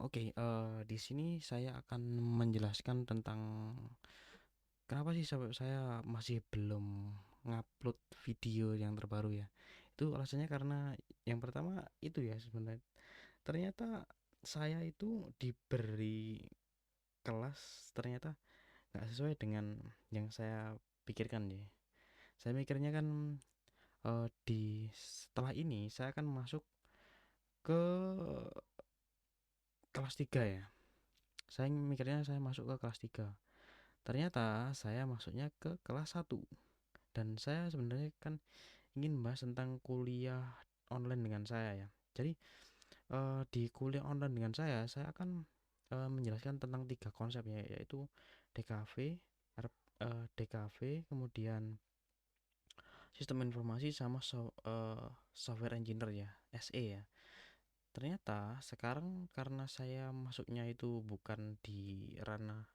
Oke, di sini saya akan menjelaskan tentang kenapa sih sampai saya masih belum ngupload video yang terbaru ya. Itu alasannya karena yang pertama itu ya sebenarnya. Ternyata saya itu diberi kelas ternyata nggak sesuai dengan yang saya pikirkan ya. Saya mikirnya kan di setelah ini saya akan masuk ke kelas 3 ya. Saya mikirnya saya masuk ke kelas 3. Ternyata saya masuknya ke kelas 1 dan saya sebenarnya kan ingin membahas tentang kuliah online dengan saya ya. Jadi di kuliah online dengan saya akan menjelaskan tentang tiga konsep ya, yaitu DKV, DKV, kemudian sistem informasi sama software engineer ya, SE ya. Ternyata sekarang karena saya masuknya itu bukan di ranah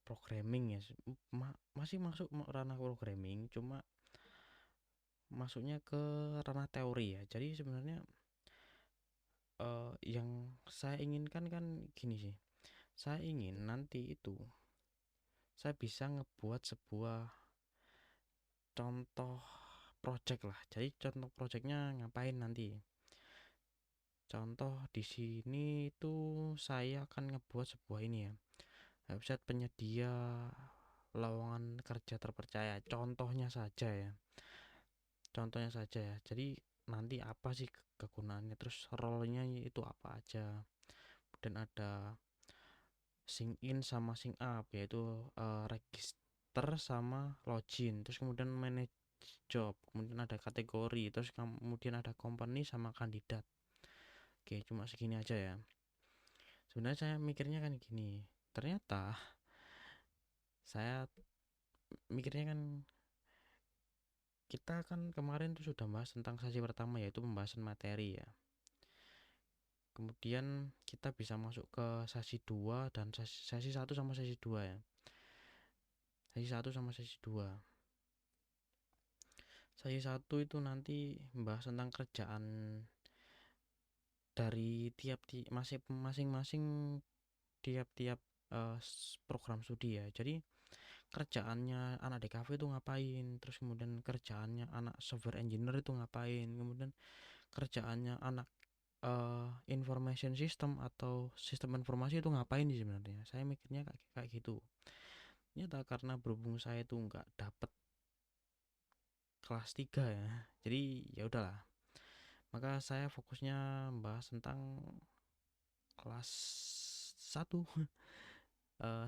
programming ya, masih masuk ranah programming, cuma masuknya ke ranah teori ya. Jadi sebenarnya yang saya inginkan kan gini sih. Saya ingin nanti itu saya bisa ngebuat sebuah contoh project lah. Jadi contoh projectnya ngapain nanti? Contoh di sini itu saya akan ngebuat sebuah ini ya, website penyedia lowongan kerja terpercaya. Contohnya saja ya. Contohnya saja ya. Jadi nanti apa sih kegunaannya, terus role-nya itu apa aja. Dan ada sync in sama sync up, yaitu register sama login, terus kemudian manage job, kemudian ada kategori, terus kemudian ada company sama kandidat. Oke, cuma segini aja ya. Sebenarnya saya mikirnya kan gini, ternyata saya mikirnya kan kita kan kemarin tuh sudah bahas tentang sesi pertama, yaitu pembahasan materi ya. Kemudian kita bisa masuk ke sesi 2 dan sesi 1 sama sesi 2 ya. Sesi 1 sama sesi 2. Sesi 1 itu nanti membahas tentang kerjaan dari masing-masing tiap-tiap program studi ya. Jadi kerjaannya anak DKV itu ngapain, terus kemudian kerjaannya anak software engineer itu ngapain, kemudian kerjaannya anak information system atau sistem informasi itu ngapain sih sebenarnya. Saya mikirnya kayak gitu. Nyata karena berhubung saya itu nggak dapet kelas 3 ya, jadi ya udahlah, maka saya fokusnya membahas tentang kelas 1.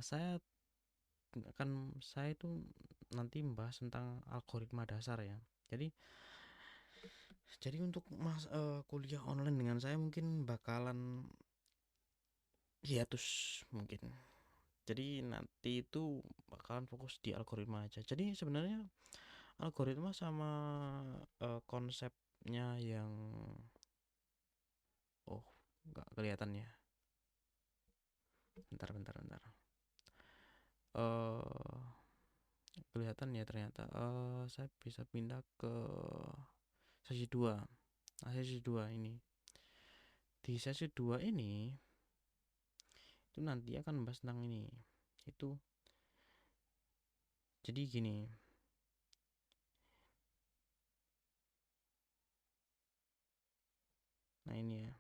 Saya itu nanti membahas tentang algoritma dasar ya. Jadi untuk kuliah online dengan saya mungkin bakalan hiatus mungkin. Jadi nanti itu bakalan fokus di algoritma aja. Jadi sebenarnya algoritma sama konsepnya yang oh nggak kelihatan ya. Bentar. Kelihatan ya ternyata. Saya bisa pindah ke sesi 2. Nah, sesi 2 ini. Di sesi 2 ini itu nanti akan membahas tentang ini. Itu jadi gini. Nah, ini ya.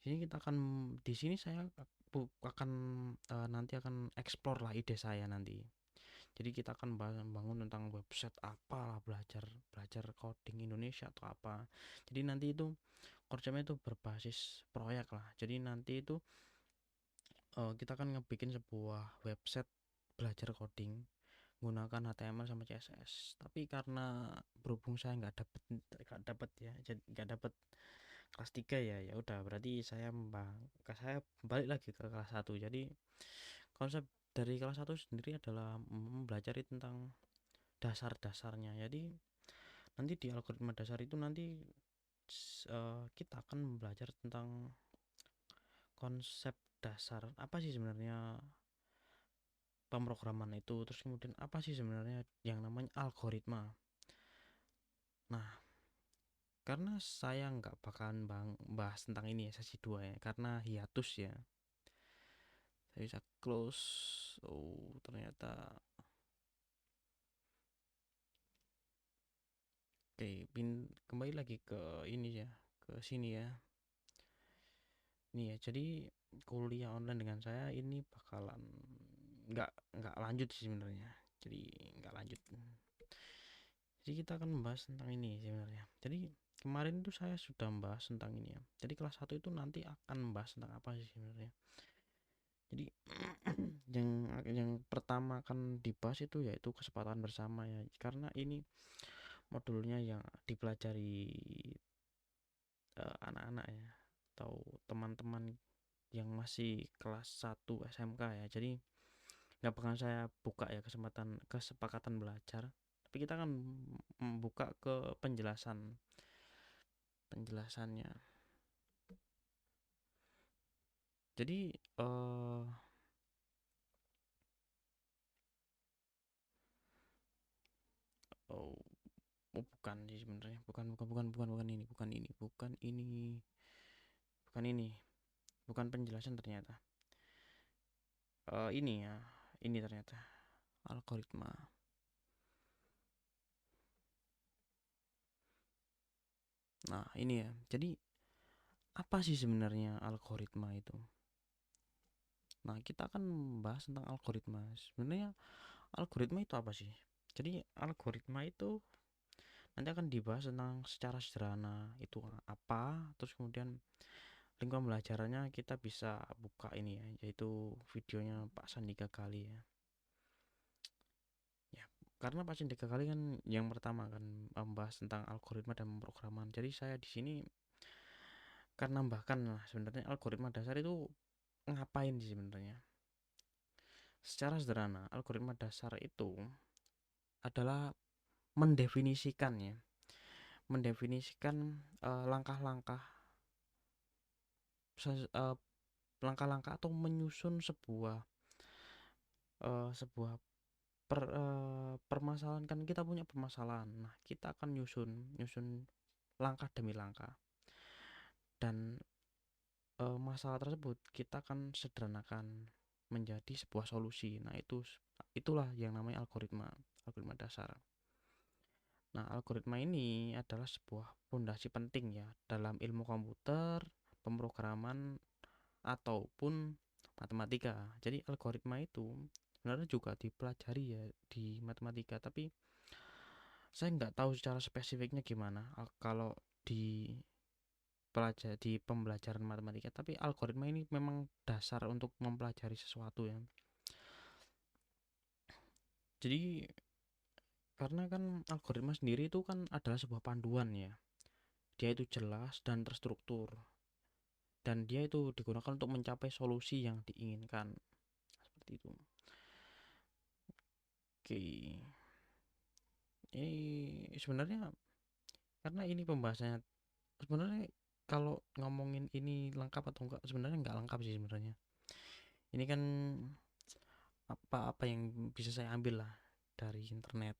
Sini kita akan di sini saya akan nanti akan explore lah ide saya nanti. Jadi kita akan bangun tentang website apalah, belajar belajar coding Indonesia atau apa. Jadi nanti itu konsepnya itu berbasis proyek lah. Jadi nanti itu kita akan ngebikin sebuah website belajar coding menggunakan HTML sama CSS. Tapi karena berhubung saya nggak dapet ya, jadi nggak dapet kelas 3 ya, ya udah berarti saya balik lagi ke kelas 1. Jadi konsep dari kelas 1 sendiri adalah mempelajari tentang dasar-dasarnya. Jadi nanti di algoritma dasar itu nanti kita akan belajar tentang konsep dasar apa sih sebenarnya pemrograman itu, terus kemudian apa sih sebenarnya yang namanya algoritma. Nah, karena saya nggak bakalan bahas tentang ini ya sesi 2 ya, karena hiatus ya. Saya bisa close. Oh, ternyata. Oke, kembali lagi ke ini ya, ke sini ya. Nih ya, jadi kuliah online dengan saya ini bakalan nggak nggak lanjut sih sebenarnya. Jadi nggak lanjut. Jadi kita akan membahas tentang ini sebenarnya. Jadi kemarin itu saya sudah membahas tentang ini ya. Jadi kelas 1 itu nanti akan membahas tentang apa sih sebenarnya. Jadi yang pertama akan dibahas itu yaitu kesempatan bersama ya. Karena ini modulnya yang dipelajari anak-anak ya, atau teman-teman yang masih kelas 1 SMK ya. Jadi nggak bakal saya buka ya kesepakatan belajar, tapi kita akan membuka ke penjelasannya. Jadi oh, bukan sih sebenarnya, bukan ini, bukan penjelasan ternyata. Ini ya, ini ternyata algoritma. Nah ini ya, jadi apa sih sebenarnya algoritma itu? Nah kita akan membahas tentang algoritma. Sebenarnya algoritma itu apa sih? Jadi algoritma itu nanti akan dibahas tentang secara sederhana itu apa, terus kemudian link pembelajarannya kita bisa buka ini ya, yaitu videonya Pak Sandika Gali ya. Ya, karena Pak Sandika Gali kan yang pertama kan membahas tentang algoritma dan pemrograman. Jadi saya di sini kan nambahkan lah sebenarnya algoritma dasar itu ngapain sih sebenarnya. Secara sederhana, algoritma dasar itu adalah mendefinisikan ya, langkah-langkah langkah-langkah atau menyusun sebuah permasalahan. Kan kita punya permasalahan, nah kita akan nyusun nyusun langkah demi langkah, dan masalah tersebut kita akan sederhanakan menjadi sebuah solusi. Nah itulah yang namanya algoritma dasar. Nah algoritma ini adalah sebuah fondasi penting ya dalam ilmu komputer, pemrograman, ataupun matematika. Jadi algoritma itu sebenarnya juga dipelajari ya di matematika, tapi saya nggak tahu secara spesifiknya gimana kalau di di pembelajaran matematika. Tapi algoritma ini memang dasar untuk mempelajari sesuatu ya. Jadi karena kan algoritma sendiri itu kan adalah sebuah panduan ya, dia itu jelas dan terstruktur, dan dia itu digunakan untuk mencapai solusi yang diinginkan, seperti itu. Oke, ini sebenarnya karena ini pembahasannya sebenarnya, kalau ngomongin ini lengkap atau enggak, sebenarnya enggak lengkap sih sebenarnya. Ini kan apa-apa yang bisa saya ambil lah dari internet.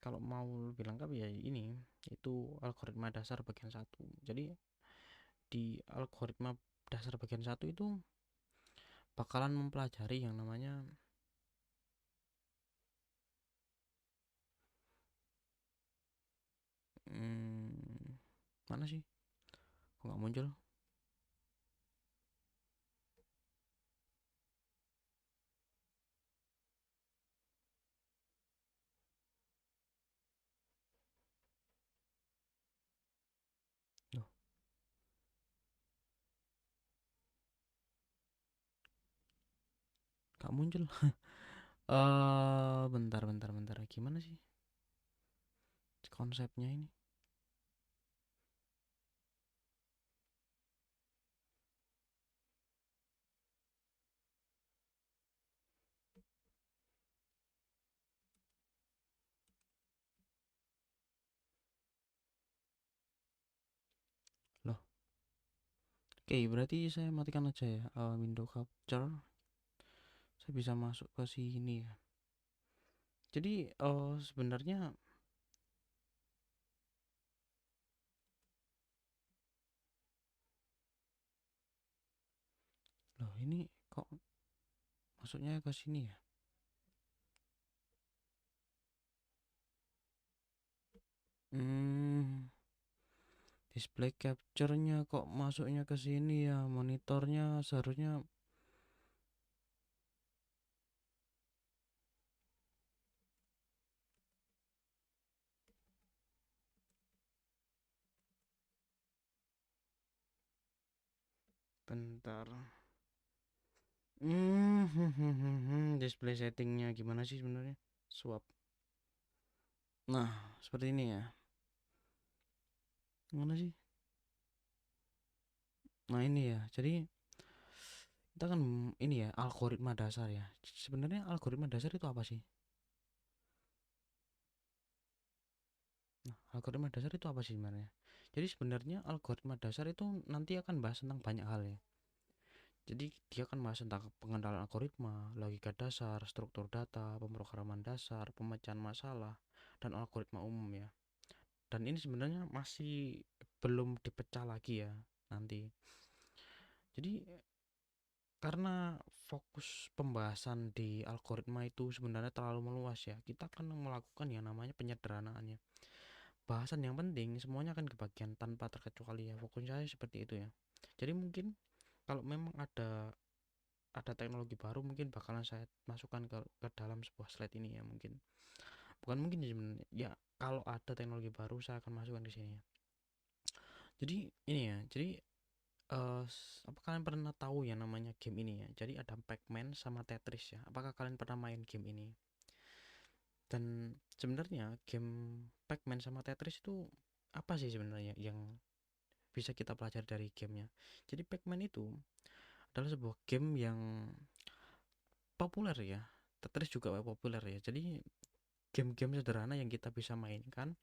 Kalau mau lebih lengkap ya ini, itu algoritma dasar bagian 1. Jadi di algoritma dasar bagian 1 itu bakalan mempelajari yang namanya mana sih? Kok nggak muncul? Loh, nggak muncul. Bentar. Gimana sih konsepnya ini? Loh, oke, berarti saya matikan aja ya window capture. Saya bisa masuk ke sini ya. Jadi sebenarnya ini kok masuknya ke sini ya? Hmm, display capture-nya kok masuknya ke sini ya? Monitornya seharusnya bentar. Display settingnya gimana sih sebenarnya? Swap. Nah, seperti ini ya. Gimana sih? Nah, ini ya. Jadi kita kan ini ya, algoritma dasar ya. Sebenarnya algoritma dasar itu apa sih? Nah, algoritma dasar itu apa sih sebenarnya? Jadi sebenarnya algoritma dasar itu nanti akan bahas tentang banyak hal ya. Jadi dia akan bahas tentang pengenalan algoritma, logika dasar, struktur data, pemrograman dasar, pemecahan masalah, dan algoritma umum ya. Dan ini sebenarnya masih belum dipecah lagi ya nanti. Jadi karena fokus pembahasan di algoritma itu sebenarnya terlalu meluas ya, kita akan melakukan yang namanya penyederhanaannya. Bahasan yang penting semuanya akan kebagian tanpa terkecuali ya. Fokus saya seperti itu ya. Jadi mungkin kalau memang ada teknologi baru mungkin bakalan saya masukkan ke dalam sebuah slide ini ya mungkin. Bukan mungkin sih sebenarnya. Ya kalau ada teknologi baru saya akan masukkan di sini ya. Jadi ini ya. Jadi apa kalian pernah tahu ya namanya game ini ya? Jadi ada Pac-Man sama Tetris ya. Apakah kalian pernah main game ini? Dan sebenarnya game Pac-Man sama Tetris itu apa sih sebenarnya yang bisa kita pelajari dari gamenya? Jadi Pac-Man itu adalah sebuah game yang populer ya. Tetris juga populer ya. Jadi game-game sederhana yang kita bisa mainkan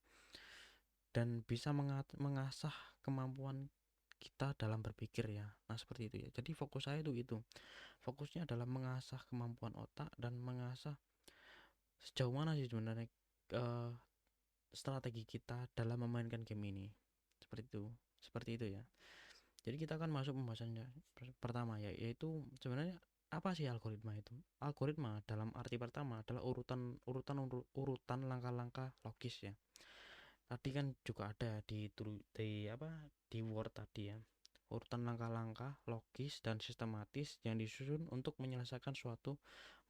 dan bisa mengasah kemampuan kita dalam berpikir ya. Nah, seperti itu ya. Jadi fokus saya itu. Fokusnya adalah mengasah kemampuan otak dan mengasah sejauh mana sih sebenarnya eh, strategi kita dalam memainkan game ini. Seperti itu. Seperti itu ya. Jadi kita akan masuk pembahasannya pertama ya, yaitu sebenarnya apa sih algoritma itu? Algoritma dalam arti pertama adalah urutan langkah-langkah logis ya. Tadi kan juga ada di apa di Word tadi ya. Urutan langkah-langkah logis dan sistematis yang disusun untuk menyelesaikan suatu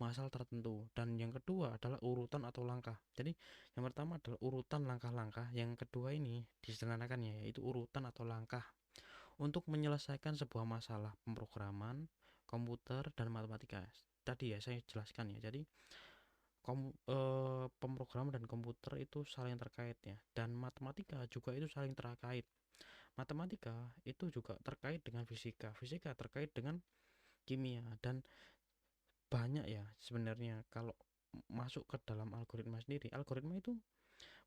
masalah tertentu. Dan yang kedua adalah urutan atau langkah. Jadi yang pertama adalah urutan langkah-langkah, yang kedua ini disederhanakan ya, yaitu urutan atau langkah untuk menyelesaikan sebuah masalah pemrograman, komputer, dan matematika. Tadi ya saya jelaskan ya. Jadi pemrograman dan komputer itu saling terkait ya, dan matematika juga itu saling terkait. Matematika itu juga terkait dengan fisika, fisika terkait dengan kimia, dan banyak ya sebenarnya. Kalau masuk ke dalam algoritma sendiri, algoritma itu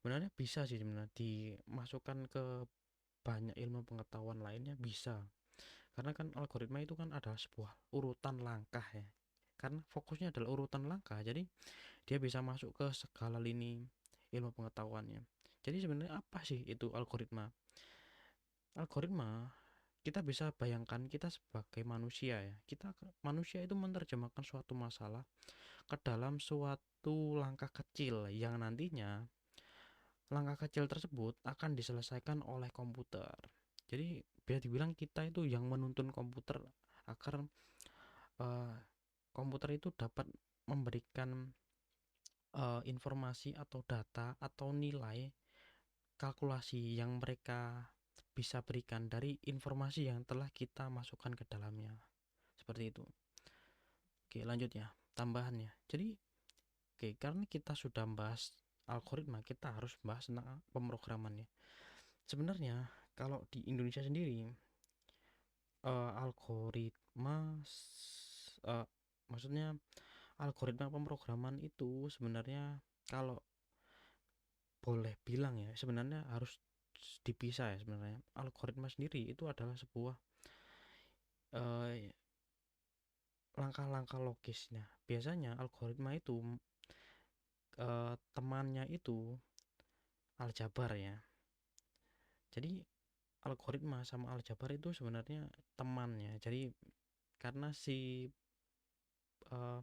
sebenarnya bisa sih sebenarnya dimasukkan ke banyak ilmu pengetahuan lainnya bisa. Karena kan algoritma itu kan adalah sebuah urutan langkah ya. Karena fokusnya adalah urutan langkah, jadi dia bisa masuk ke segala lini ilmu pengetahuannya. Jadi sebenarnya apa sih itu algoritma? Algoritma, kita bisa bayangkan kita sebagai manusia ya. Manusia itu menerjemahkan suatu masalah ke dalam suatu langkah kecil yang nantinya langkah kecil tersebut akan diselesaikan oleh komputer. Jadi bisa dibilang kita itu yang menuntun komputer agar eh, komputer itu dapat memberikan informasi atau data atau nilai kalkulasi yang mereka bisa berikan dari informasi yang telah kita masukkan ke dalamnya. Seperti itu. Oke, lanjut ya. Tambahannya. Jadi, oke, karena kita sudah membahas algoritma, kita harus bahas tentang pemrogramannya. Sebenarnya kalau di Indonesia sendiri algoritma eh, maksudnya algoritma pemrograman itu sebenarnya kalau boleh bilang ya sebenarnya harus dipisah ya. Sebenarnya algoritma sendiri itu adalah sebuah eh, langkah-langkah logis. Nah, biasanya algoritma itu temannya itu aljabar ya. Jadi algoritma sama aljabar itu sebenarnya temannya. Jadi karena si eh,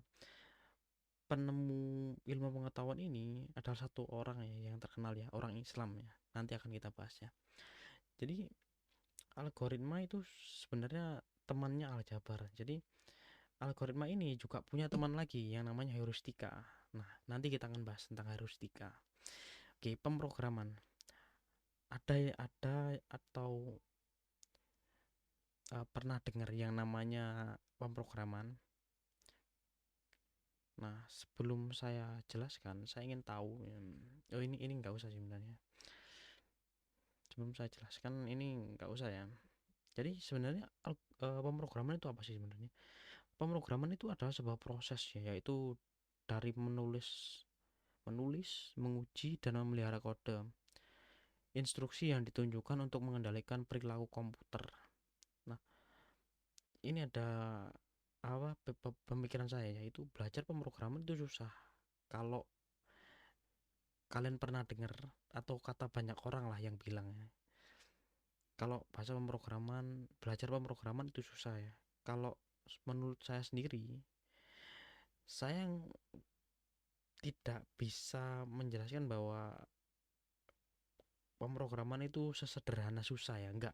penemu ilmu pengetahuan ini adalah satu orang ya yang terkenal ya, orang Islam ya. Nanti akan kita bahas ya. Jadi algoritma itu sebenarnya temannya aljabar. Jadi algoritma ini juga punya teman lagi yang namanya heuristika. Nah, nanti kita akan bahas tentang heuristika. Oke, pemrograman. Ada atau pernah dengar yang namanya pemrograman? Nah, sebelum saya jelaskan, saya ingin tahu. Oh, ini nggak usah sih sebenarnya. Sebelum saya jelaskan, ini nggak usah ya. Jadi sebenarnya pemrograman itu apa sih sebenarnya? Pemrograman itu adalah sebuah proses ya, yaitu dari menulis, menguji dan memelihara kode. Instruksi yang ditunjukkan untuk mengendalikan perilaku komputer. Nah, ini ada apa pemikiran saya, yaitu belajar pemrograman itu susah. Kalau kalian pernah dengar atau kata banyak orang lah yang bilang ya, kalau bahasa pemrograman, belajar pemrograman itu susah ya. Kalau menurut saya sendiri, saya tidak bisa menjelaskan bahwa pemrograman itu sesederhana susah ya, enggak.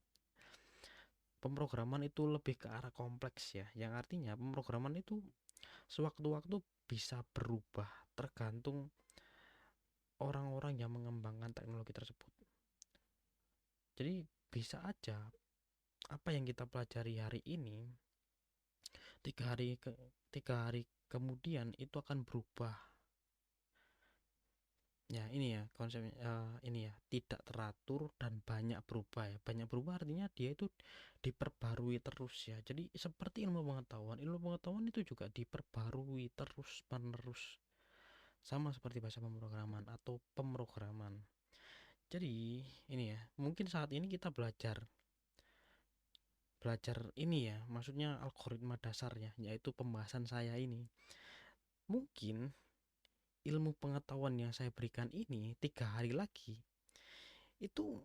Pemrograman itu lebih ke arah kompleks ya, yang artinya pemrograman itu sewaktu-waktu bisa berubah tergantung orang-orang yang mengembangkan teknologi tersebut. Jadi bisa aja apa yang kita pelajari hari ini tiga hari ke 3 hari kemudian itu akan berubah. Ya ini ya konsepnya, ini ya tidak teratur dan banyak berubah ya. Banyak berubah artinya dia itu diperbarui terus ya. Jadi seperti ilmu pengetahuan itu juga diperbarui terus menerus. Sama seperti bahasa pemrograman atau pemrograman. Jadi ini ya, mungkin saat ini kita belajar belajar ini ya, maksudnya algoritma dasarnya, yaitu pembahasan saya ini. Mungkin ilmu pengetahuan yang saya berikan ini 3 hari lagi itu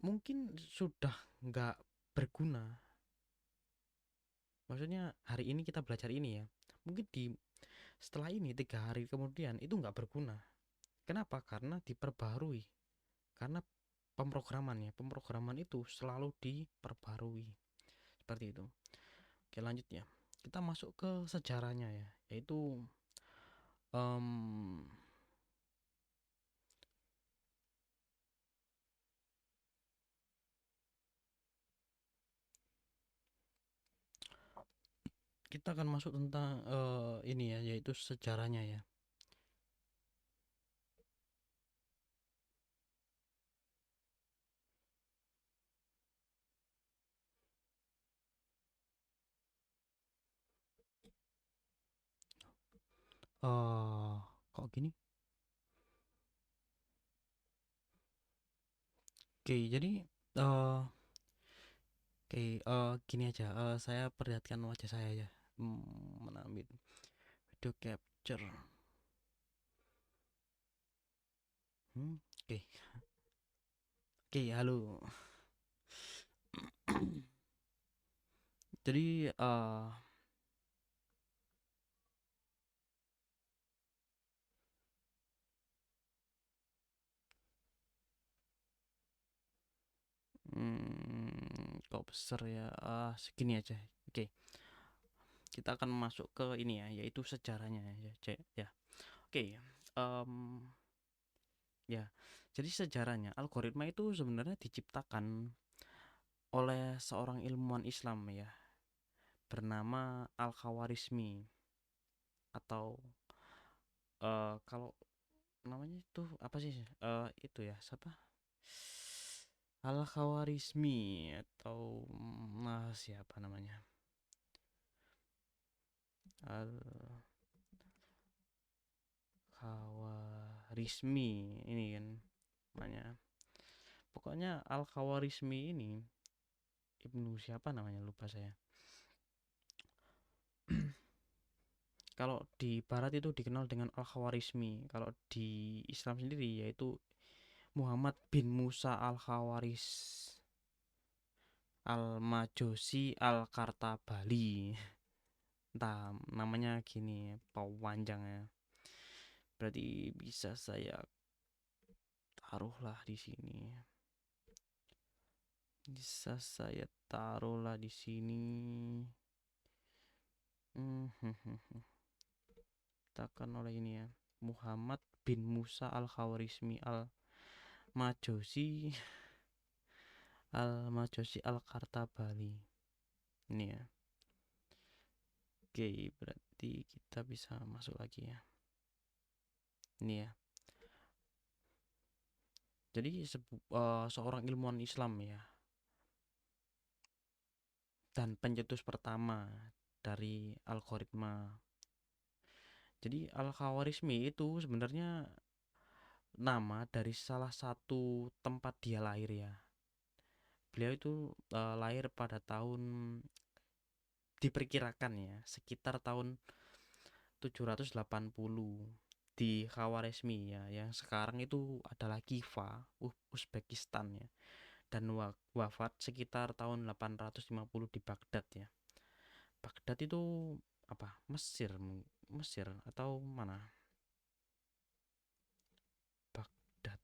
mungkin sudah nggak berguna. Maksudnya hari ini kita belajar ini ya, mungkin setelah ini 3 hari kemudian itu nggak berguna. Kenapa? Karena diperbarui. Karena pemrograman itu selalu diperbarui seperti itu. Oke, lanjut ya, kita masuk ke sejarahnya ya, yaitu um, kita akan masuk tentang ini ya, yaitu sejarahnya ya. Kok gini? Oke, jadi oke, gini aja, saya perlihatkan wajah saya ya, menambil video capture. Oke, oke, halo. Jadi kok besar ya, segini aja. Oke, kita akan masuk ke ini ya, yaitu sejarahnya ya, ya. Oke, ya. Jadi sejarahnya algoritma itu sebenarnya diciptakan oleh seorang ilmuwan Islam ya, bernama Al-Khawarizmi, atau kalau namanya itu apa sih? Itu ya, siapa? Al-Khawarizmi atau siapa namanya? Al-Khawarizmi ini kan namanya. Pokoknya Al-Khawarizmi ini Ibnu siapa namanya, lupa saya. Kalau di barat itu dikenal dengan Al-Khawarizmi. Kalau di Islam sendiri yaitu Muhammad bin Musa Al-Khawaris Al-Majusi Al-Kartabali. Entah namanya gini, panjang ya. Berarti bisa saya taruhlah di sini. Bisa saya taruhlah di sini. Takkan oleh ini ya. Muhammad bin Musa al-Khawarizmi al-Majusi al-Majusi al-Kartabali. Ini ya. Oke, berarti kita bisa masuk lagi ya. Ini ya. Jadi seorang ilmuwan Islam ya dan pencetus pertama dari algoritma. Jadi Al-Khawarizmi itu sebenarnya nama dari salah satu tempat dia lahir ya. Beliau itu lahir pada tahun, diperkirakan ya, sekitar tahun 780 di Khawarizmi ya, yang sekarang itu adalah Kiva, Uzbekistan ya. Dan wafat sekitar tahun 850 di Baghdad ya. Baghdad itu apa? Mesir, Mesir atau mana? Baghdad,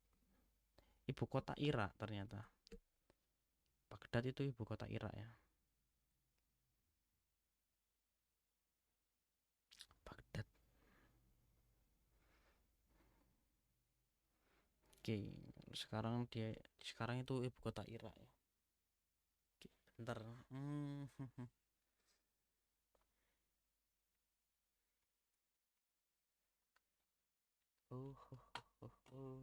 ibu kota Irak ternyata. Baghdad itu ibu kota Irak ya. Baghdad. Oke, sekarang itu ibu kota Irak ya. Oke, bentar. Oh, oh, oh, oh.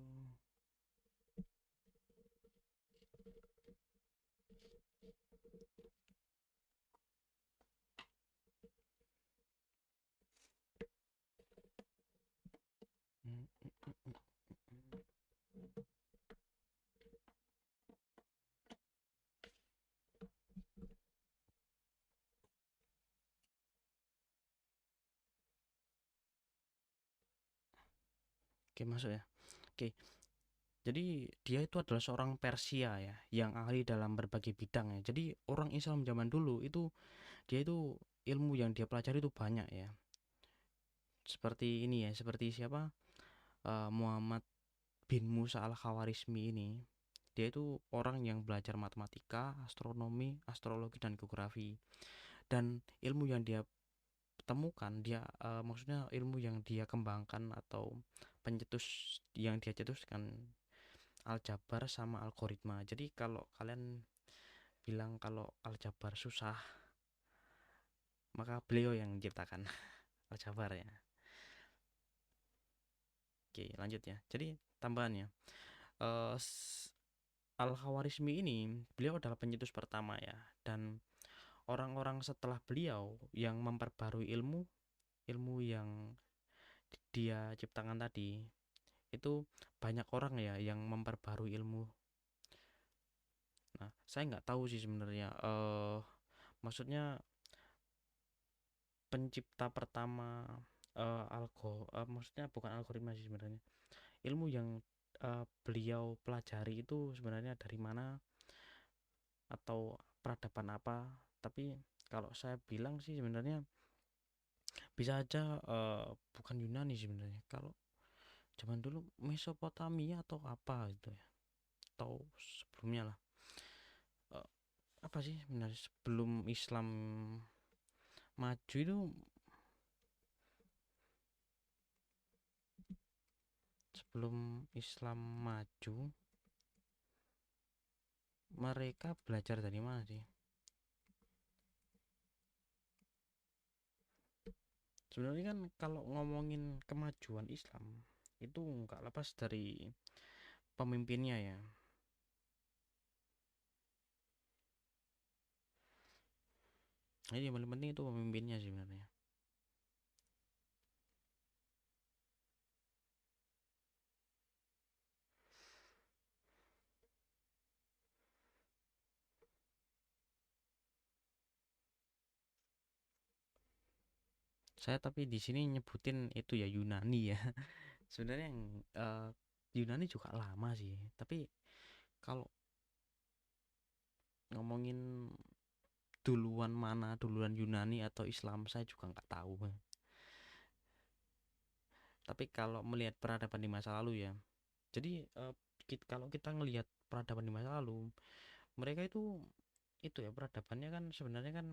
Oke, masuk ya. Oke, jadi dia itu adalah seorang Persia ya, yang ahli dalam berbagai bidang ya. Jadi orang Islam zaman dulu itu, dia itu ilmu yang dia pelajari itu banyak ya. Seperti ini ya, seperti siapa? Muhammad bin Musa al-Khawarizmi ini. Dia itu orang yang belajar matematika, astronomi, astrologi dan geografi. Dan ilmu yang dia temukan, maksudnya ilmu yang dia kembangkan atau pencetus yang dia cetuskan, aljabar sama algoritma. Jadi kalau kalian bilang kalau aljabar susah, maka beliau yang menciptakan aljabar ya. Oke, lanjut ya. Jadi tambahannya, eh, Al-Khawarizmi ini beliau adalah pencetus pertama ya, dan orang-orang setelah beliau yang memperbarui ilmu ilmu yang dia ciptakan tadi itu, banyak orang ya yang memperbarui ilmu. Nah, saya nggak tahu sih sebenarnya, maksudnya pencipta pertama, maksudnya bukan algoritma sih sebenarnya, ilmu yang beliau pelajari itu sebenarnya dari mana atau peradaban apa. Tapi kalau saya bilang sih sebenarnya bisa aja bukan Yunani sebenarnya. Kalau zaman dulu Mesopotamia atau apa gitu ya, atau sebelumnya lah. Eh, Apa sih sebenarnya sebelum Islam maju itu, sebelum Islam maju mereka belajar dari mana sih? Sebenarnya kan kalau ngomongin kemajuan Islam itu nggak lepas dari pemimpinnya ya. Jadi yang paling penting itu pemimpinnya sih sebenarnya. Saya tapi di sini nyebutin itu ya Yunani ya. Sebenarnya yang Yunani juga lama sih. Tapi kalau ngomongin duluan mana, duluan Yunani atau Islam, saya juga nggak tahu. Tapi kalau melihat peradaban di masa lalu ya, jadi kalau kita ngelihat peradaban di masa lalu, mereka itu ya peradabannya kan sebenarnya kan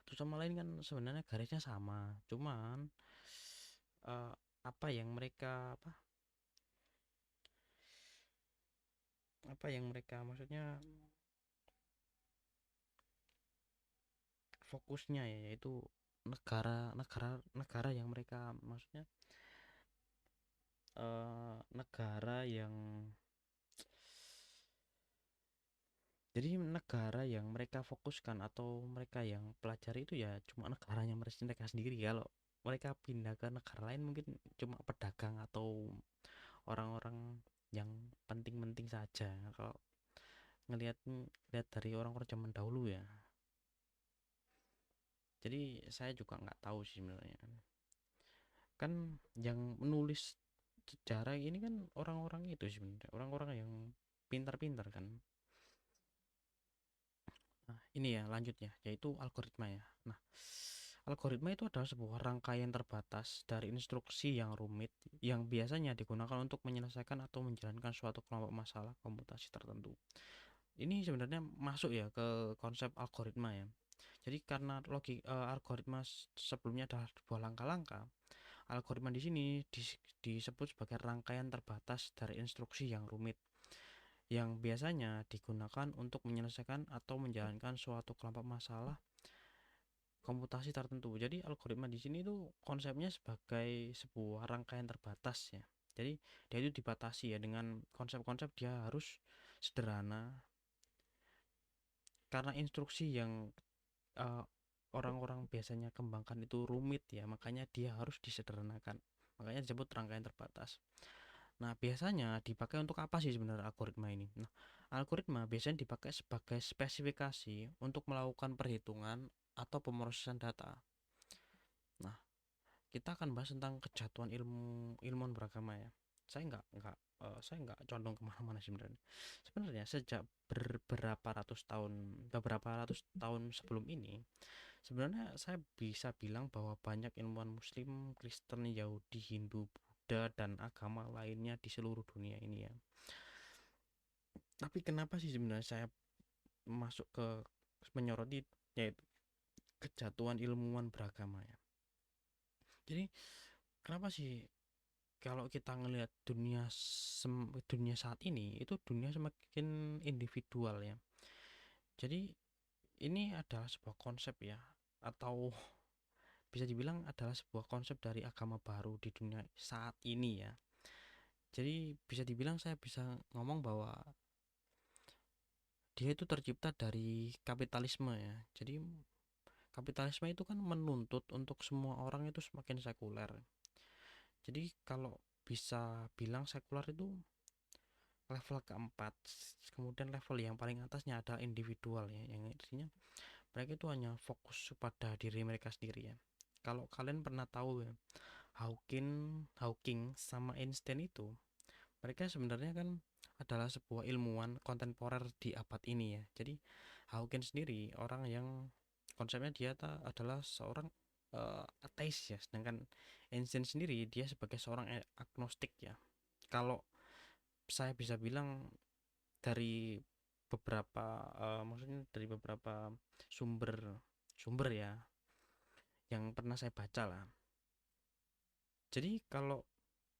satu sama lain kan sebenarnya garisnya sama, cuman eh, apa yang mereka apa yang mereka maksudnya fokusnya ya, yaitu negara yang mereka maksudnya negara yang jadi negara yang mereka fokuskan atau mereka yang pelajari itu ya cuma negaranya mereka sendiri. Kalau mereka pindah ke negara lain mungkin cuma pedagang atau orang-orang yang penting-penting saja. Kalau ngelihat lihat dari orang-orang zaman dahulu ya, jadi saya juga nggak tahu sih sebenarnya. Kan yang menulis sejarah ini kan orang-orang itu sebenarnya orang-orang yang pintar-pintar kan. Nah, ini ya lanjutnya, yaitu algoritma ya. Nah, algoritma itu adalah sebuah rangkaian terbatas dari instruksi yang rumit yang biasanya digunakan untuk menyelesaikan atau menjalankan suatu kelompok masalah komputasi tertentu. Ini sebenarnya masuk ya ke konsep algoritma ya. Jadi karena algoritma sebelumnya adalah sebuah langkah-langkah, algoritma di sini disebut sebagai rangkaian terbatas dari instruksi yang rumit yang biasanya digunakan untuk menyelesaikan atau menjalankan suatu kelompok masalah komputasi tertentu. Jadi algoritma di sini tuh konsepnya sebagai sebuah rangkaian terbatas ya. Jadi dia itu dibatasi ya dengan konsep-konsep dia harus sederhana karena instruksi yang eh, orang-orang biasanya kembangkan itu rumit ya, makanya dia harus disederhanakan. Makanya disebut rangkaian terbatas. Nah, biasanya dipakai untuk apa sih sebenarnya algoritma ini? Nah, algoritma biasanya dipakai sebagai spesifikasi untuk melakukan perhitungan atau pemrosesan data. Nah, kita akan bahas tentang kejatuhan ilmuwan beragama ya. Saya nggak condong kemana-mana sebenarnya. Sebenarnya sejak beberapa ratus tahun sebelum ini, sebenarnya saya bisa bilang bahwa banyak ilmuwan Muslim, Kristen, Yahudi, Hindu, Buddha, dan agama lainnya di seluruh dunia ini ya. Tapi kenapa sih sebenarnya saya masuk ke menyoroti yaitu kejatuhan ilmuwan beragama ya. Jadi kenapa sih kalau kita ngelihat dunia saat ini itu dunia semakin individual ya. Jadi ini adalah sebuah konsep ya, atau bisa dibilang adalah sebuah konsep dari agama baru di dunia saat ini ya. Jadi bisa dibilang saya bisa ngomong bahwa dia itu tercipta dari kapitalisme ya. Jadi kapitalisme itu kan menuntut untuk semua orang itu semakin sekuler. Jadi kalau bisa bilang sekuler itu level keempat, kemudian level yang paling atasnya adalah individual ya, yang artinya mereka itu hanya fokus pada diri mereka sendiri ya. Kalau kalian pernah tahu ya, Hawking sama Einstein itu, mereka sebenarnya kan adalah sebuah ilmuwan kontemporer di abad ini ya. Jadi Hawking sendiri orang yang konsepnya dia adalah seorang ateis ya, sedangkan Einstein sendiri dia sebagai seorang agnostik ya. Kalau saya bisa bilang dari maksudnya dari beberapa sumber sumber ya yang pernah saya baca lah. Jadi kalau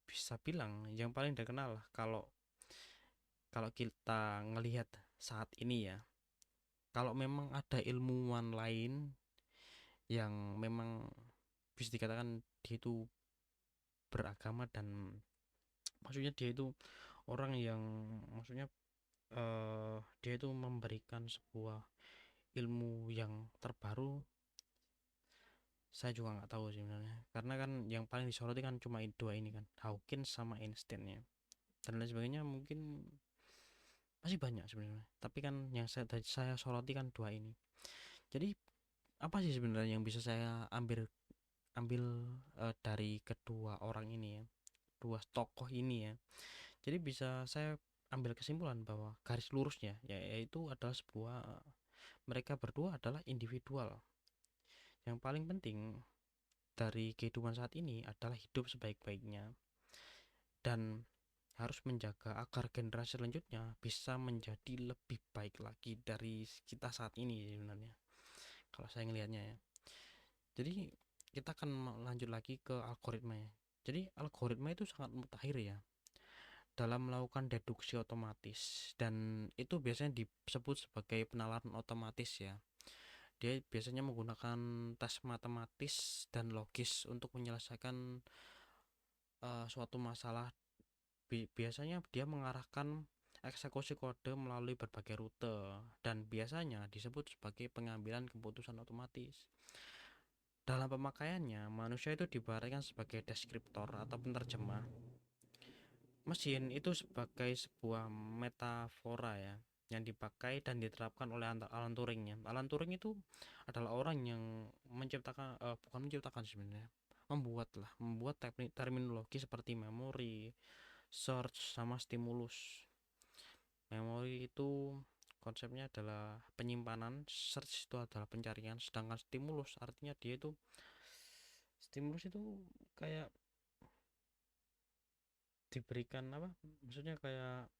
bisa bilang yang paling terkenal lah, kalau kalau kita ngelihat saat ini ya, kalau memang ada ilmuwan lain yang memang bisa dikatakan dia itu beragama dan maksudnya dia itu orang yang maksudnya dia itu memberikan sebuah ilmu yang terbaru, saya juga nggak tahu sih sebenarnya karena kan yang paling disoroti kan cuma dua ini kan, Hawking sama Einstein ya, dan lain sebagainya mungkin masih banyak sebenarnya, tapi kan yang saya soroti kan dua ini. Jadi apa sih sebenarnya yang bisa saya ambil ambil dari kedua orang ini ya, dua tokoh ini ya. Jadi bisa saya ambil kesimpulan bahwa garis lurusnya yaitu adalah sebuah mereka berdua adalah individual. Yang paling penting dari kehidupan saat ini adalah hidup sebaik-baiknya dan harus menjaga agar generasi selanjutnya bisa menjadi lebih baik lagi dari kita saat ini sebenarnya. Kalau saya ngelihatnya ya. Jadi kita akan lanjut lagi ke algoritma ya. Jadi algoritma itu sangat mutakhir ya dalam melakukan deduksi otomatis, dan itu biasanya disebut sebagai penalaran otomatis ya. Dia biasanya menggunakan tes matematis dan logis untuk menyelesaikan suatu masalah. Biasanya dia mengarahkan eksekusi kode melalui berbagai rute dan biasanya disebut sebagai pengambilan keputusan otomatis. Dalam pemakaiannya, manusia itu diibaratkan sebagai deskriptor atau penerjemah. Mesin itu sebagai sebuah metafora ya, yang dipakai dan diterapkan oleh Alan Turing ya. Alan Turing itu adalah orang yang menciptakan, bukan menciptakan sebenarnya, membuat terminologi seperti memori, search, sama stimulus. Memori itu konsepnya adalah penyimpanan, search itu adalah pencarian, sedangkan stimulus artinya stimulus itu kayak diberikan apa? Maksudnya kayak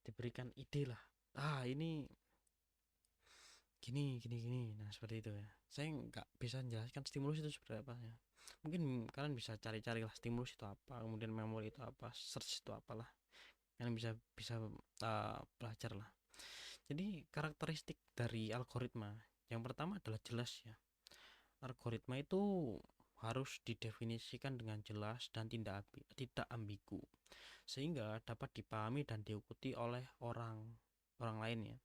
diberikan ide lah. Ini gini gini gini. Nah, seperti itu ya. Saya nggak bisa menjelaskan stimulus itu seperti apa ya. Mungkin kalian bisa cari-cari lah stimulus itu apa, kemudian memori itu apa, search itu apalah. Kalian bisa bisa belajar lah. Jadi karakteristik dari algoritma yang pertama adalah jelas ya. Algoritma itu harus didefinisikan dengan jelas dan tidak ambigu, sehingga dapat dipahami dan diikuti oleh orang orang lain ya.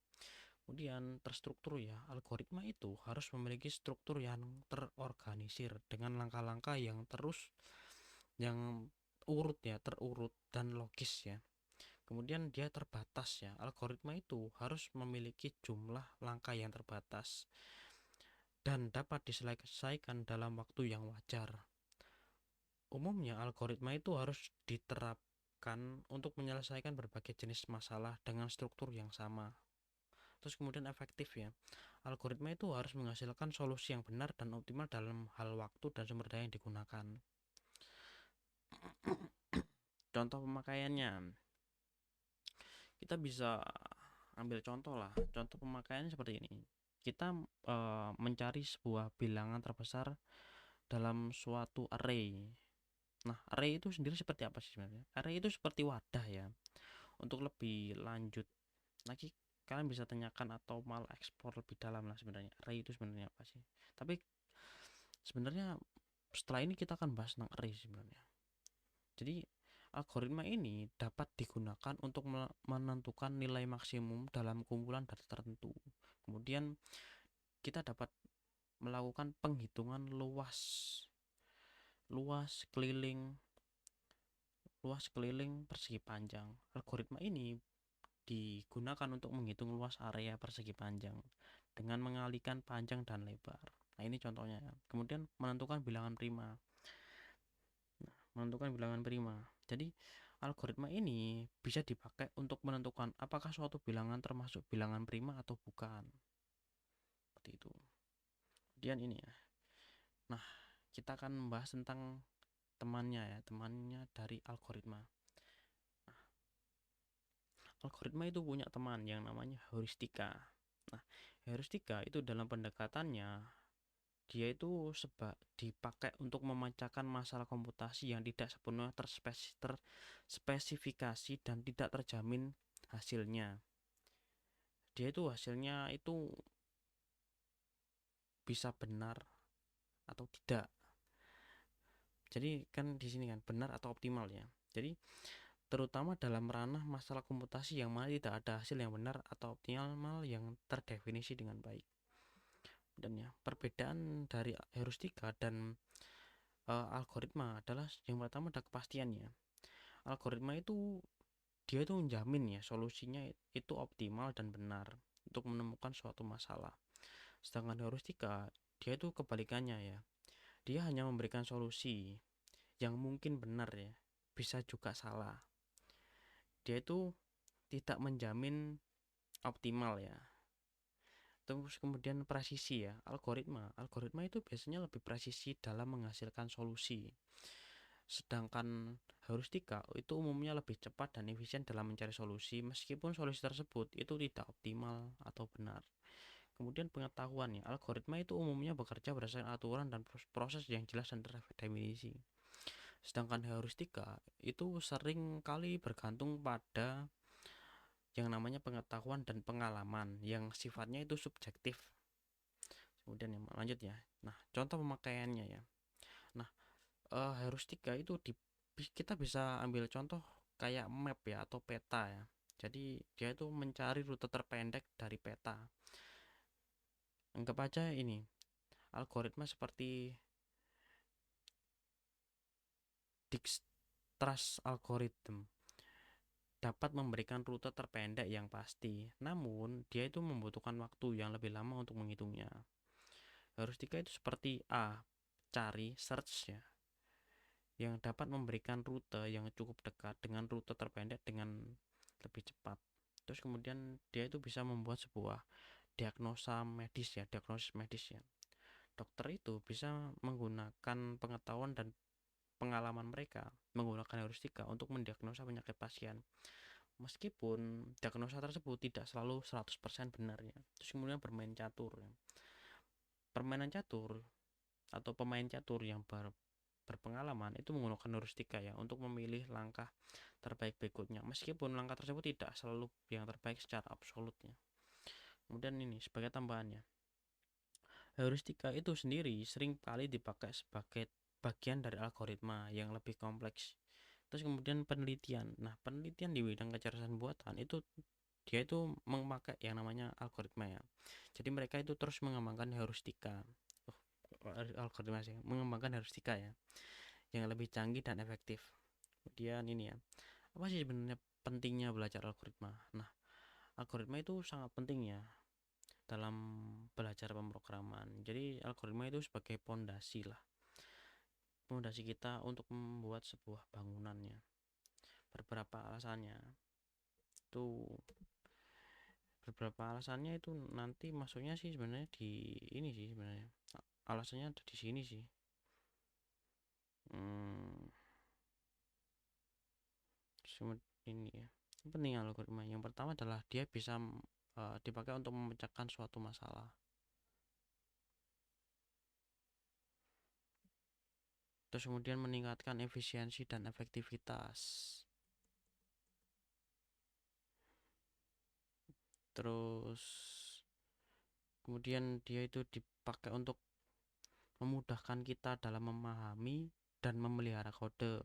Kemudian terstruktur ya. Algoritma itu harus memiliki struktur yang terorganisir dengan langkah-langkah yang terurut dan logis ya. Kemudian dia terbatas ya. Algoritma itu harus memiliki jumlah langkah yang terbatas dan dapat diselesaikan dalam waktu yang wajar. Umumnya algoritma itu harus diterapkan untuk menyelesaikan berbagai jenis masalah dengan struktur yang sama. Terus kemudian efektif ya. Algoritma itu harus menghasilkan solusi yang benar dan optimal dalam hal waktu dan sumber daya yang digunakan. Contoh pemakaiannya, kita bisa ambil contoh lah. Contoh pemakaiannya seperti ini. Kita mencari sebuah bilangan terbesar dalam suatu array. Nah, array itu sendiri seperti apa sih sebenarnya? Array itu seperti wadah ya. Untuk lebih lanjut lagi, kalian bisa tanyakan atau malah eksplor lebih dalam lah sebenarnya array itu sebenarnya apa sih. Tapi sebenarnya setelah ini kita akan bahas tentang array sebenarnya. Jadi algoritma ini dapat digunakan untuk menentukan nilai maksimum dalam kumpulan data tertentu. Kemudian kita dapat melakukan penghitungan luas luas keliling persegi panjang. Algoritma ini digunakan untuk menghitung luas area persegi panjang dengan mengalihkan panjang dan lebar. Nah, ini contohnya. Kemudian menentukan bilangan prima. Jadi algoritma ini bisa dipakai untuk menentukan apakah suatu bilangan termasuk bilangan prima atau bukan. Seperti itu. Kemudian ini ya. Nah, kita akan membahas tentang temannya dari algoritma. Algoritma itu punya teman yang namanya heuristika. Nah, heuristika itu dalam pendekatannya dia itu dipakai untuk memecahkan masalah komputasi yang tidak sepenuhnya terspesifikasi dan tidak terjamin hasilnya. Dia itu hasilnya itu bisa benar atau tidak. Jadi kan di sini kan benar atau optimal ya. Jadi terutama dalam ranah masalah komputasi yang mana tidak ada hasil yang benar atau optimal yang terdefinisi dengan baik. Dan ya, perbedaan dari heuristika dan algoritma adalah yang pertama ada kepastiannya. Algoritma itu dia itu menjamin ya solusinya itu optimal dan benar untuk menemukan suatu masalah. Sedangkan heuristika dia itu kebalikannya ya. Dia hanya memberikan solusi yang mungkin benar ya, bisa juga salah. Dia itu tidak menjamin optimal ya. Terus kemudian presisi ya, algoritma itu biasanya lebih presisi dalam menghasilkan solusi, sedangkan heuristika itu umumnya lebih cepat dan efisien dalam mencari solusi meskipun solusi tersebut itu tidak optimal atau benar. Kemudian pengetahuannya, algoritma itu umumnya bekerja berdasarkan aturan dan proses yang jelas dan terdefinisi. Sedangkan heuristika itu sering kali bergantung pada yang namanya pengetahuan dan pengalaman yang sifatnya itu subjektif. Kemudian yang lanjut ya. Nah, contoh pemakaiannya ya. Nah, heuristika itu kita bisa ambil contoh kayak map ya atau peta ya. Jadi dia itu mencari rute terpendek dari peta. Anggap aja ini algoritma seperti Dijkstra's algorithm dapat memberikan rute terpendek yang pasti, namun dia itu membutuhkan waktu yang lebih lama untuk menghitungnya. Heuristika itu seperti cari, search ya, yang dapat memberikan rute yang cukup dekat dengan rute terpendek dengan lebih cepat. Terus kemudian dia itu bisa membuat sebuah diagnosis medis ya. Dokter itu bisa menggunakan pengetahuan dan pengalaman mereka menggunakan heuristika untuk mendiagnosa penyakit pasien. Meskipun diagnosa tersebut tidak selalu 100% benar ya. Terus kemudian bermain catur ya. Permainan catur atau pemain catur yang berpengalaman itu menggunakan heuristika ya untuk memilih langkah terbaik berikutnya. Meskipun langkah tersebut tidak selalu yang terbaik secara absolutnya. Kemudian ini sebagai tambahannya, heuristika itu sendiri sering kali dipakai sebagai bagian dari algoritma yang lebih kompleks. Terus kemudian penelitian. Nah, penelitian di bidang kecerdasan buatan itu dia itu memakai yang namanya algoritma ya. Jadi mereka itu terus mengembangkan heuristika. Algoritma sih, mengembangkan heuristika ya, yang lebih canggih dan efektif. Kemudian ini ya, apa sih sebenarnya pentingnya belajar algoritma? Nah, algoritma itu sangat penting ya dalam belajar pemrograman. Jadi algoritma itu sebagai pondasi lah, pondasi kita untuk membuat sebuah bangunannya. Beberapa alasannya itu nanti masuknya sih sebenarnya di ini sih sebenarnya. Alasannya ada di sini sih. Hmm, ini ya. Penting algoritma. Yang pertama adalah dia bisa dipakai untuk memecahkan suatu masalah. Terus kemudian meningkatkan efisiensi dan efektivitas. Terus kemudian dia itu dipakai untuk memudahkan kita dalam memahami dan memelihara kode.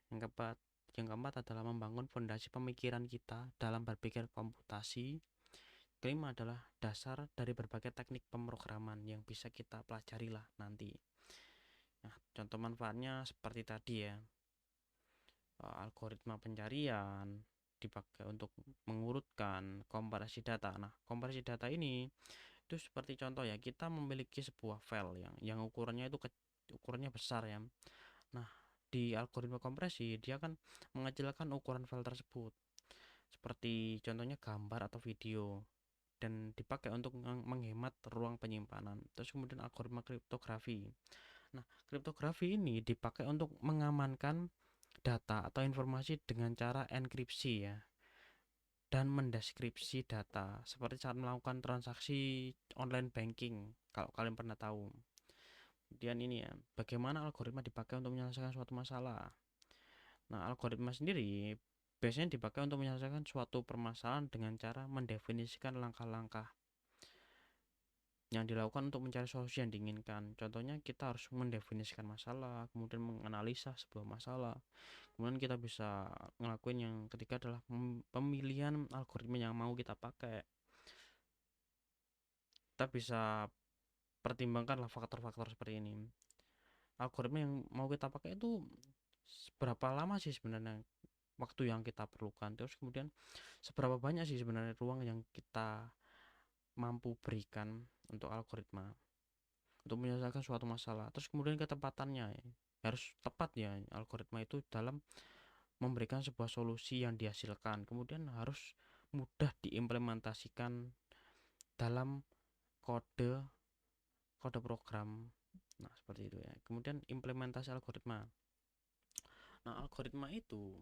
Yang keempat adalah membangun fondasi pemikiran kita dalam berpikir komputasi. Kelima adalah dasar dari berbagai teknik pemrograman yang bisa kita pelajari lah nanti. Nah, contoh manfaatnya seperti tadi ya, algoritma pencarian dipakai untuk mengurutkan komparasi data. Nah, komparasi data ini itu seperti contoh ya, kita memiliki sebuah file yang ukurannya itu ukurannya besar ya. Nah, di algoritma kompresi dia akan mengecilkan ukuran file tersebut. Seperti contohnya gambar atau video dan dipakai untuk menghemat ruang penyimpanan. Terus kemudian algoritma kriptografi. Nah, kriptografi ini dipakai untuk mengamankan data atau informasi dengan cara enkripsi ya dan mendeskripsi data seperti saat melakukan transaksi online banking kalau kalian pernah tahu. Kemudian ini ya, bagaimana algoritma dipakai untuk menyelesaikan suatu masalah. Nah, algoritma sendiri biasanya dipakai untuk menyelesaikan suatu permasalahan dengan cara mendefinisikan langkah-langkah yang dilakukan untuk mencari solusi yang diinginkan. Contohnya kita harus mendefinisikan masalah, kemudian menganalisa sebuah masalah. Kemudian kita bisa ngelakuin yang ketiga adalah pemilihan algoritma yang mau kita pakai. Kita bisa pertimbangkanlah faktor-faktor seperti ini. Algoritma yang mau kita pakai itu seberapa lama sih sebenarnya waktu yang kita perlukan, terus kemudian seberapa banyak sih sebenarnya ruang yang kita mampu berikan untuk algoritma untuk menyelesaikan suatu masalah. Terus kemudian ketepatannya ya, harus tepat ya algoritma itu dalam memberikan sebuah solusi yang dihasilkan, kemudian harus mudah diimplementasikan dalam kode kode program. Nah, seperti itu ya. Kemudian implementasi algoritma. Nah, algoritma itu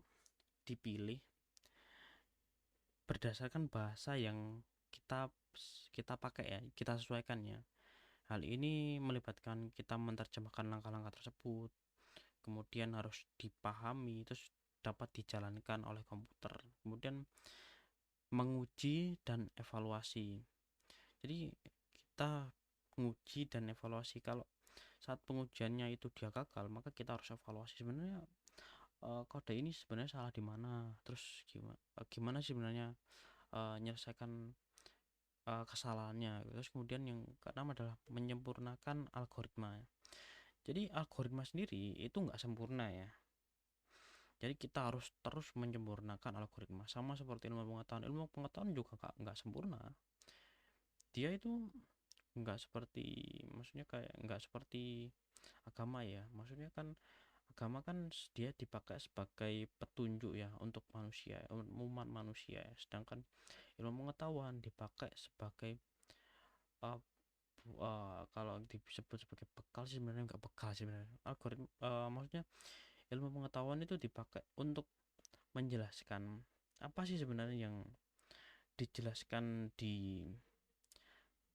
dipilih berdasarkan bahasa yang kita kita pakai ya, kita sesuaikan ya. Hal ini melibatkan kita menerjemahkan langkah-langkah tersebut, kemudian harus dipahami, terus dapat dijalankan oleh komputer. Kemudian menguji dan evaluasi. Jadi kita menguji dan evaluasi. Kalau saat pengujiannya itu dia gagal, maka kita harus evaluasi sebenarnya kode ini sebenarnya salah di mana, terus gimana sih sebenarnya menyelesaikan kesalahannya. Terus kemudian yang keenam adalah menyempurnakan algoritma. Jadi algoritma sendiri itu nggak sempurna ya. Jadi kita harus terus menyempurnakan algoritma. Sama seperti ilmu pengetahuan. Ilmu pengetahuan juga nggak sempurna. Dia itu nggak seperti, maksudnya kayak nggak seperti agama ya. Maksudnya kan agama kan dia dipakai sebagai petunjuk ya untuk manusia, umat manusia ya. Sedangkan ilmu pengetahuan dipakai sebagai uh, kalau disebut sebagai bekal sih sebenarnya nggak bekal sih sebenarnya. Algoritma maksudnya ilmu pengetahuan itu dipakai untuk menjelaskan apa sih sebenarnya yang dijelaskan di,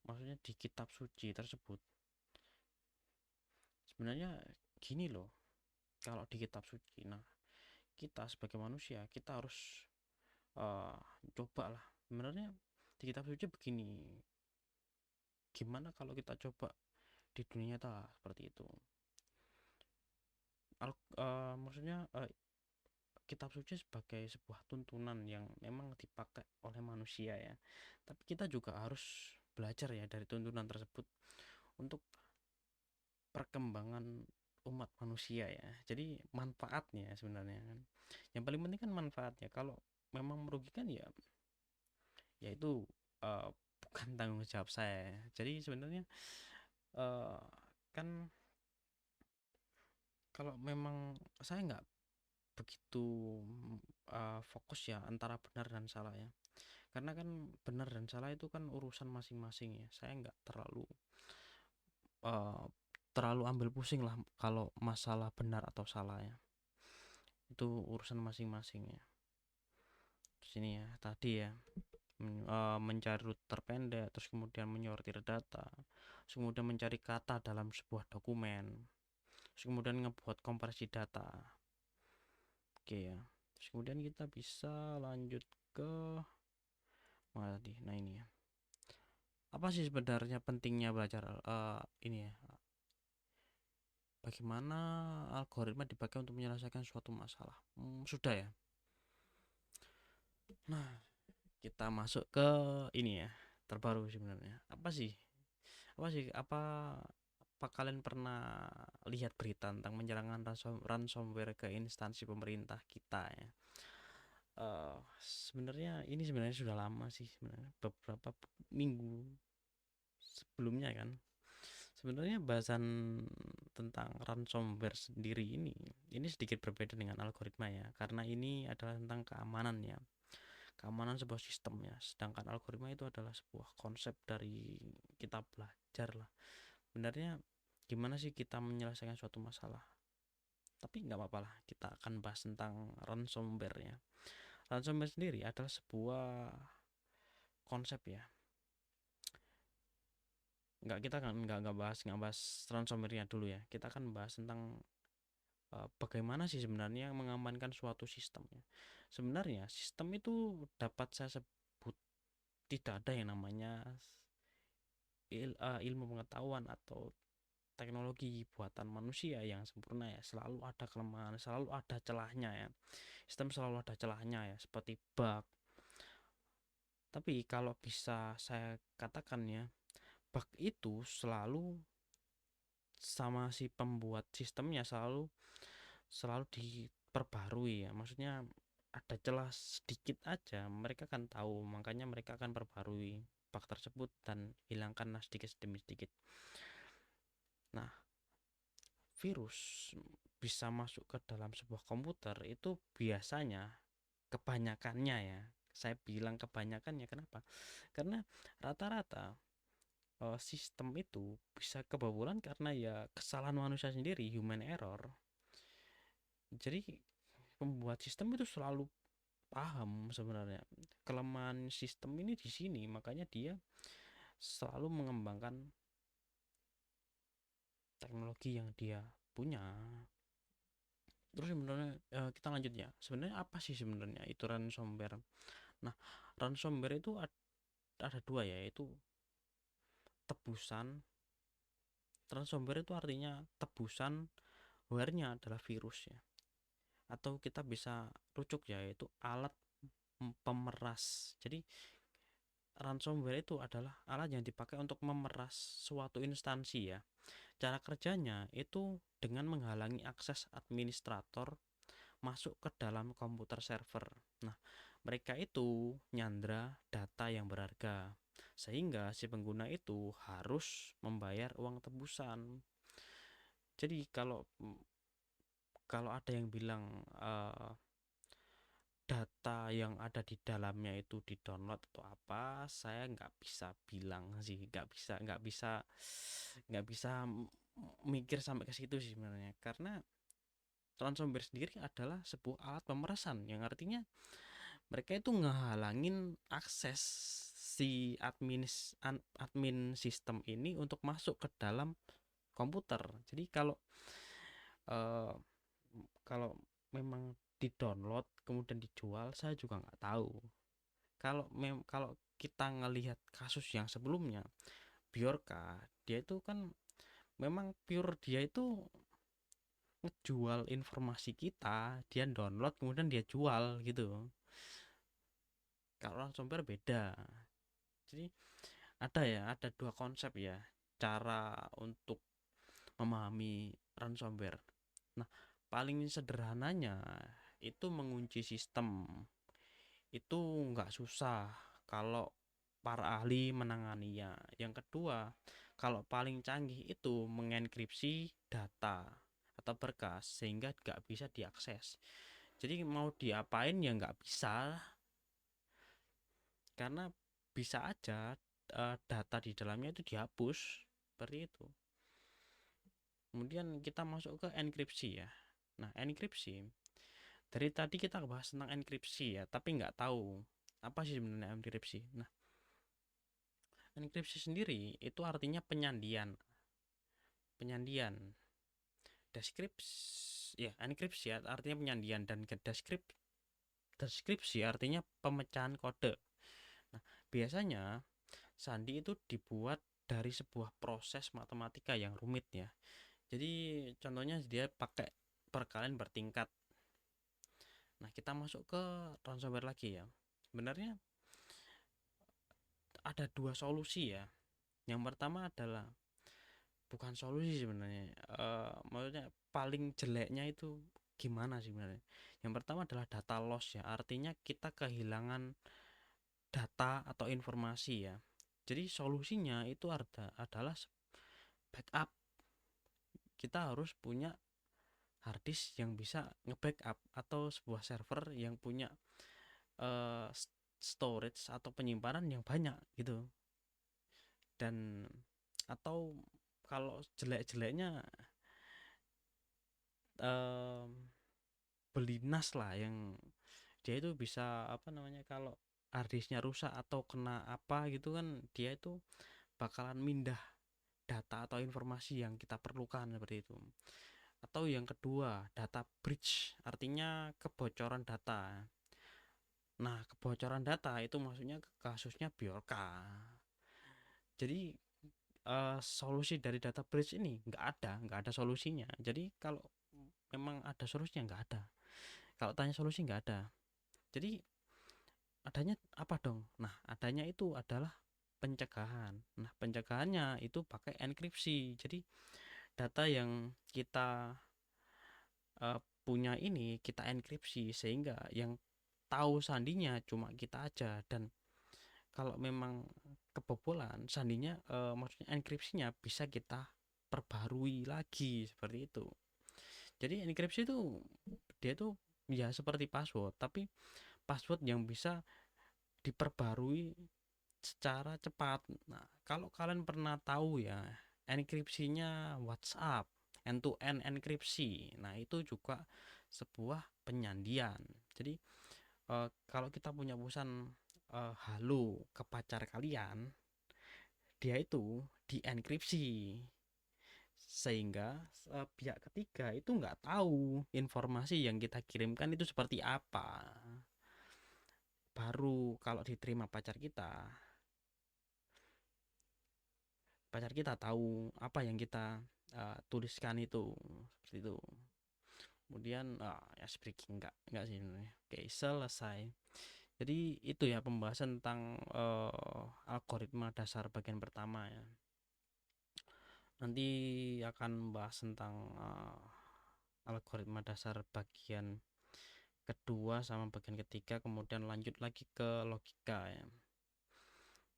maksudnya di kitab suci tersebut. Sebenarnya gini loh, kalau di kitab suci, nah kita sebagai manusia kita harus uh, coba lah sebenarnya di kitab suci begini, gimana kalau kita coba di dunia nyata seperti itu. Maksudnya kitab suci sebagai sebuah tuntunan yang memang dipakai oleh manusia ya, tapi kita juga harus belajar ya dari tuntunan tersebut untuk perkembangan umat manusia ya. Jadi manfaatnya sebenarnya kan, yang paling penting kan manfaatnya. Kalau memang merugikan ya itu uh, bukan tanggung jawab saya ya. Jadi sebenarnya uh, kan kalau memang saya nggak begitu fokus ya antara benar dan salah ya, karena kan benar dan salah itu kan urusan masing-masing ya. Saya nggak uh, terlalu ambil pusing lah kalau masalah benar atau salah ya, itu urusan masing-masing ya. Sini ya tadi ya, mencari rute terpendek, terus kemudian menyortir data, terus kemudian mencari kata dalam sebuah dokumen, terus kemudian ngebuat kompresi data. Oke ya, terus kemudian kita bisa lanjut ke mana tadi. Nah ini ya, apa sih sebenarnya pentingnya belajar ini ya, bagaimana algoritma dipakai untuk menyelesaikan suatu masalah. Sudah ya. Nah, kita masuk ke ini ya, terbaru sebenarnya. Apa kalian pernah lihat berita tentang penyerangan ransomware ke instansi pemerintah kita ya? Sebenarnya ini sebenarnya sudah lama sih sebenarnya, beberapa minggu sebelumnya kan. Sebenarnya bahasan tentang ransomware sendiri ini sedikit berbeda dengan algoritma ya, karena ini adalah tentang keamanan ya, keamanan sebuah sistem ya. Sedangkan algoritma itu adalah sebuah konsep dari kita belajar lah. Sebenarnya gimana sih kita menyelesaikan suatu masalah. Tapi nggak apa-apa lah, kita akan bahas tentang ransomware ya. Ransomware sendiri adalah sebuah konsep ya. Kita kan nggak bahas ransomware-nya dulu ya. Kita akan bahas tentang bagaimana sih sebenarnya mengamankan suatu sistem ya. Sebenarnya sistem itu dapat saya sebut tidak ada yang namanya ilmu pengetahuan atau teknologi buatan manusia yang sempurna ya. Selalu ada kelemahan, selalu ada celahnya ya. Sistem selalu ada celahnya ya, seperti bug. Tapi kalau bisa saya katakan ya, bug itu selalu sama si pembuat sistemnya selalu selalu diperbarui ya. Maksudnya ada celah sedikit aja mereka kan tahu, makanya mereka akan perbarui bug tersebut dan hilangkanlah sedikit demi sedikit. Nah, virus bisa masuk ke dalam sebuah komputer itu biasanya, kebanyakannya ya, saya bilang kebanyakannya, kenapa? Karena rata-rata sistem itu bisa kebobolan karena ya kesalahan manusia sendiri, human error. Jadi pembuat sistem itu selalu paham sebenarnya kelemahan sistem ini di sini, makanya dia selalu mengembangkan teknologi yang dia punya. Terus sebenarnya kita lanjut ya. Sebenarnya apa sih sebenarnya itu ransomware? Nah, ransomware itu ada dua ya, yaitu tebusan. Ransomware itu artinya tebusan, ware-nya adalah virus ya. Atau kita bisa rujuk ya, yaitu alat pemeras. Jadi ransomware itu adalah alat yang dipakai untuk memeras suatu instansi ya. Cara kerjanya itu dengan menghalangi akses administrator masuk ke dalam komputer server. Nah, mereka itu nyandra data yang berharga, sehingga si pengguna itu harus membayar uang tebusan. Jadi kalau ada yang bilang data yang ada di dalamnya itu di download atau apa, saya nggak bisa bilang sih, nggak bisa mikir sampai ke situ sih sebenarnya, karena ransomware sendiri adalah sebuah alat pemerasan yang artinya mereka itu ngehalangin akses si admin sistem ini untuk masuk ke dalam komputer. Jadi eh, kalau memang di-download kemudian dijual, saya juga nggak tahu. Kalau kita ngelihat kasus yang sebelumnya, Bjorka, dia itu kan memang pure, dia itu ngejual informasi kita, dia download kemudian dia jual gitu. Kalau ransomware beda. Jadi ada dua konsep ya, cara untuk memahami ransomware. Nah, paling sederhananya itu mengunci sistem. Itu nggak susah kalau para ahli menanganinya. Yang kedua, kalau paling canggih itu mengenkripsi data atau berkas sehingga nggak bisa diakses. Jadi mau diapain ya nggak bisa, karena bisa aja data di dalamnya itu dihapus seperti itu. Kemudian kita masuk ke enkripsi ya. Nah, enkripsi, dari tadi kita bahas tentang enkripsi ya, tapi nggak tahu apa sih sebenarnya enkripsi. Nah, enkripsi sendiri itu artinya penyandian. Penyandian. Deskripsi ya, enkripsi ya, artinya penyandian, dan deskripsi artinya pemecahan kode. Nah, biasanya sandi itu dibuat dari sebuah proses matematika yang rumit ya. Jadi contohnya dia pakai perkalian bertingkat. Nah, kita masuk ke ransomware lagi ya. Sebenarnya ada dua solusi ya. Yang pertama adalah bukan solusi sebenarnya. Maksudnya paling jeleknya itu gimana sih sebenarnya? Yang pertama adalah data loss ya. Artinya kita kehilangan data atau informasi ya. Jadi solusinya itu adalah backup. Kita harus punya harddisk yang bisa nge-backup, atau sebuah server yang punya uh, storage atau penyimpanan yang banyak gitu. Dan atau kalau jelek-jeleknya uh, beli NAS lah yang dia itu bisa apa namanya, kalau harddisknya rusak atau kena apa gitu kan, dia itu bakalan mindah data atau informasi yang kita perlukan seperti itu. Atau yang kedua, data breach, artinya kebocoran data. Nah, kebocoran data itu maksudnya kasusnya Bjorka. Jadi solusi dari data breach ini nggak ada solusinya. Jadi kalau memang ada solusinya, nggak ada. Kalau tanya solusi, nggak ada. Jadi adanya apa dong? Nah, adanya itu adalah pencegahan. Nah, pencegahannya itu pakai enkripsi. Jadi data yang kita punya ini kita enkripsi sehingga yang tahu sandinya cuma kita aja, dan kalau memang kebobolan sandinya, maksudnya enkripsinya bisa kita perbarui lagi seperti itu. Jadi enkripsi itu dia tuh ya seperti password, tapi password yang bisa diperbarui secara cepat. Nah, kalau kalian pernah tahu ya, enkripsinya WhatsApp, end to end enkripsi. Nah, itu juga sebuah penyandian. Jadi kalau kita punya pesan halo ke pacar kalian, dia itu dienkripsi sehingga pihak ketiga itu nggak tahu informasi yang kita kirimkan itu seperti apa. Baru kalau diterima pacar kita tahu apa yang kita tuliskan itu, seperti itu. Kemudian ya speaking enggak sih sebenarnya. Oke, selesai. Jadi itu ya pembahasan tentang algoritma dasar bagian pertama ya. Nanti akan bahas tentang algoritma dasar bagian kedua sama bagian ketiga, kemudian lanjut lagi ke logika ya.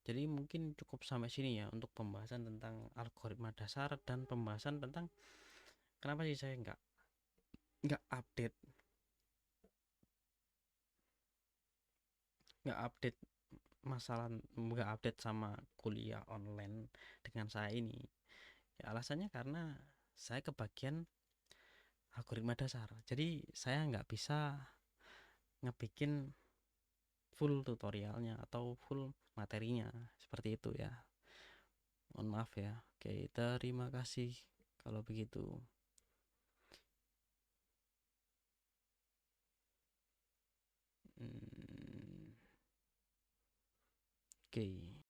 Jadi mungkin cukup sampai sini ya untuk pembahasan tentang algoritma dasar dan pembahasan tentang kenapa sih saya nggak update nggak update masalah nggak update sama kuliah online dengan saya ini. Ya, alasannya karena saya kebagian algoritma dasar. Jadi saya nggak bisa ngebikin full tutorialnya atau full materinya seperti itu ya. Mohon maaf ya. Oke, terima kasih kalau begitu. Oke.